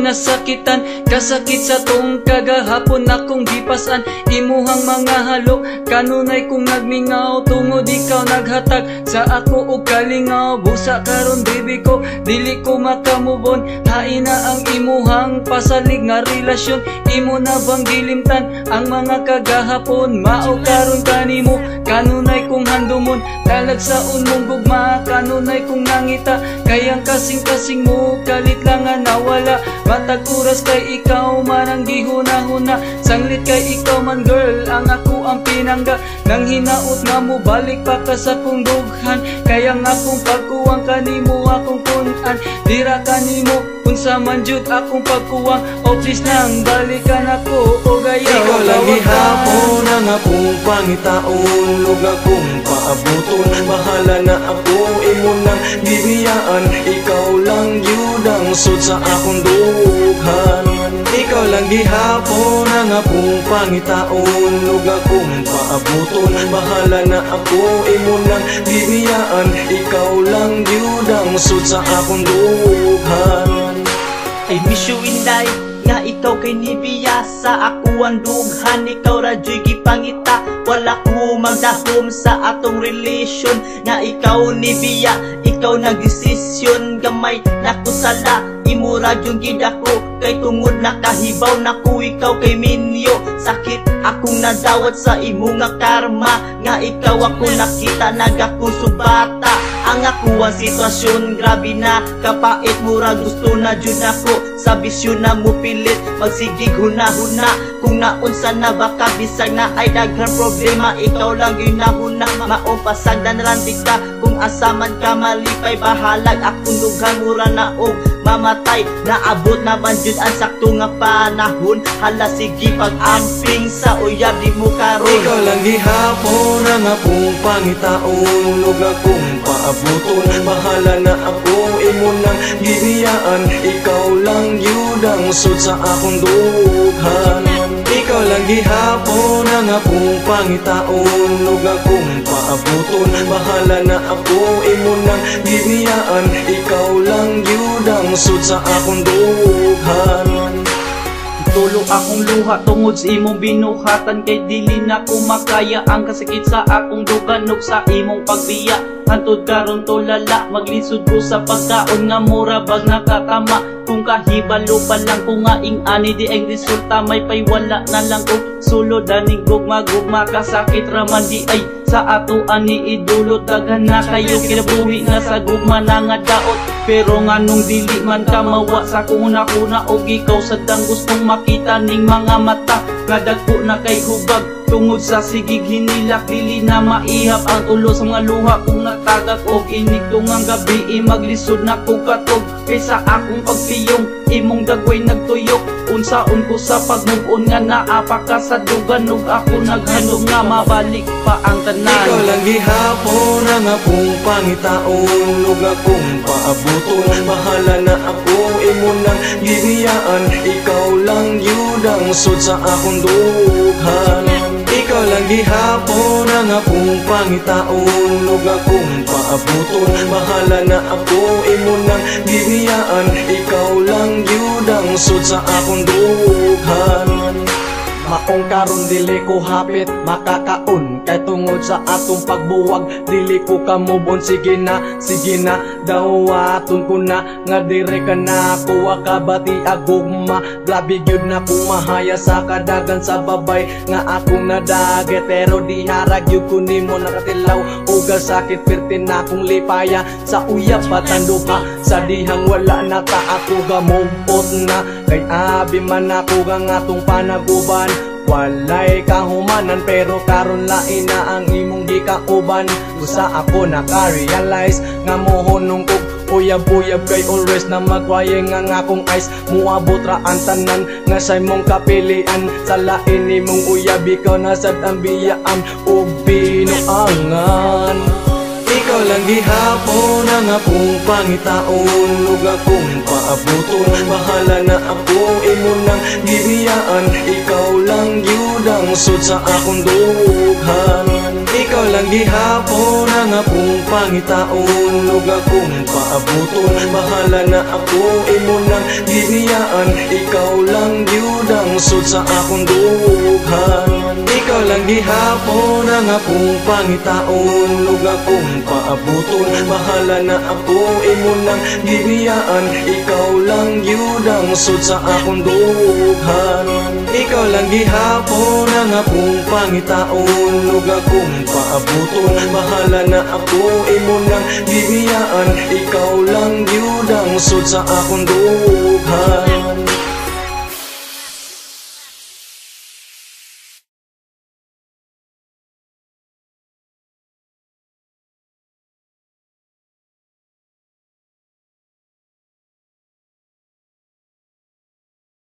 nasakitan. Kasakit sa tong kagahapon akong gipasan. Imuhang mga halok kanunay kong nagmingaw. Tungod ikaw naghatag sa ako og kalingaw. Busa karon baby ko dili ko makamubon. Hain na ang imuhang pasalig nga relasyon. Imo na bang gilimtan ang mga kagahapon? Mao karon kanimo kanunay kong handumon. Talag sa unmong gugma kanunay kong nangita. Kayang kasing-kasing mo kalit lang nga nawala. Matag oras kay ikaw man ang gihuna-huna. Sanglit kay ikaw man girl ang ako ang pinangga. Nang hinaot nga mo balik pa ka sa kong dughan. Kaya nga akong pagkuwang kanimo akong kunan. Dira kanimo unsa man jud akong pagkuwang. O please nang balikan ako o gayaw. Ikaw lang gihapon ang akong pangitaon. Lug akong paabuton. Bahala na ako imo nang gibiyaan. Ikaw lang yun ang sud sa akong dughan. Ikaw lang gihapon ang akong pangitaon. Lug akong paabuton. Bahala na ako imo nang gibiyaan. Ikaw lang yun ang sud sa akong dughan. I miss you inday nga ikaw kay nibiya sa ako ang dughan. Ikaw radyo'y gipangita wala ko magdahom sa atong relation. Nga ikaw nibiya ikaw nagdesisyon. Gamay nako sala imo radyong gidako. Kay tungod nakahibaw nako ikaw kay minyo. Sakit akong nadawat sa imo nga karma. Nga ikaw ako nakita nagako subata. Ang ako ang sitwasyon grabe na kapait mura gusto na jud ako. Sa bisyon na mo pilit magsigig huna-huna. Kung naunsa na baka bisag na ay daghang problema. Ikaw lang ginahuna maupasag na nalandig ka. Kung asaman ka malipay bahalag akong dughan mura na og mamatay. Naabot na man jud ang sakto nga panahon. Hala sige pag-amping sa uyab di mo karon. Ikaw lang gihapon ang akong pangitaon. Lug akong paabuton. Bahala na ako imo nang gibiyaan. Ikaw lang yun ang sud sa akong dughan. Ikaw lang gihapon ang akong pangitaon. Lug akong paabuton. Bahala na ako imo nang gibiyaan. Ikaw lang yun ang sud sa akong dughan. Tulo akong luha tungod sa imong binuhatan. Kay dili na ko makaya ang kasakit sa akong dugan. Ug sa imong pagbiya hantod karon tulala. Maglisod ko sa pagkaon nga mura bag nakatama. Kung kahibalo pa lang ko nga ing-ani di ang resulta. May paywala na lang ko sulod daning gugma-gugma. Kasakit raman di ay sa ato ani idulot. Daghan na kayo kinabuhi nga sa gugma na nga daot. Pero nga nung dili man ka mawa sa kuna-kuna. Og ikaw sadang gustong makita ning mga mata. Nga dagko na kay hubag tungod sa sigig hinilak. Dili na maihap ang tulo sa mga luha kung natagak. Og inigtong ang gabi maglisod na ko katog. Kaysa akong pagpiyong imong dagway nagtuyok. Unsaon ko sa pagmove-on nga naapa ka sa dugan. Ug ako naghandog nga mabalik pa ang tanan. Ikaw lang gihapon ang akong pangitaon. Lug akong paabuton. Bahala na ako imo nang gibiyaan. Ikaw lang yun ang sud sa akong dughan. Ikaw lang gihapon ang akong pangitaon. Lug akong paabuton. Bahala na ako imo nang gibiyaan. Ikaw lang yun ang sud sa akong dughan. Maong karon dili ko hapit makakaon. Kay tungod sa atong pagbuwag dili ko ka move on. Sige na dawaton ko na. Nga dire ka na kuha ka bati agugma. Grabe gyud na kumahaya sa kadagan sa babay nga akong nadaget. Pero di harag gyud ko nimo nakatilaw. Uga sakit perti na akong lipaya. Sa uyab patanduha sa dihang wala na ka ako gamumpot na. Kay abi man ako ang atong panaguban. Walay kahumanan pero karon lain na ang imong gikauban. Usa ako naka-realize nga mohonong kog uyab-uyab kay always na magwaye nga akong eyes. Muabot ra ang tanan nga say mong kapilian. Sa lain nimong uyab ikaw na sad ang biyaan ug binuangan. Ikaw lang gihapon ang akong pangitaon. Lug akong paabuton. Bahala na ako imo nang gibiyaan. Ikaw lang yun ang sud sa akong dughan. Ikaw Ikaw lang gihapon ang akong pangitaon, lug akong paabuton. Bahala na ako, imo nang giniyaan. Ikaw lang gyud ang sud sa akong dughan. Ikaw lang gihapon ang akong pangitaon, lug akong paabuton. Bahala na ako, imo nang giniyaan. Ikaw lang gyud ang sud sa akong dughan. Ikaw lang gihapon ang akong pangitaon, lug akong paabuton. Bahala na ako, imo nang giniyaan. Ikaw lang gyud ang sud sa akong dughan.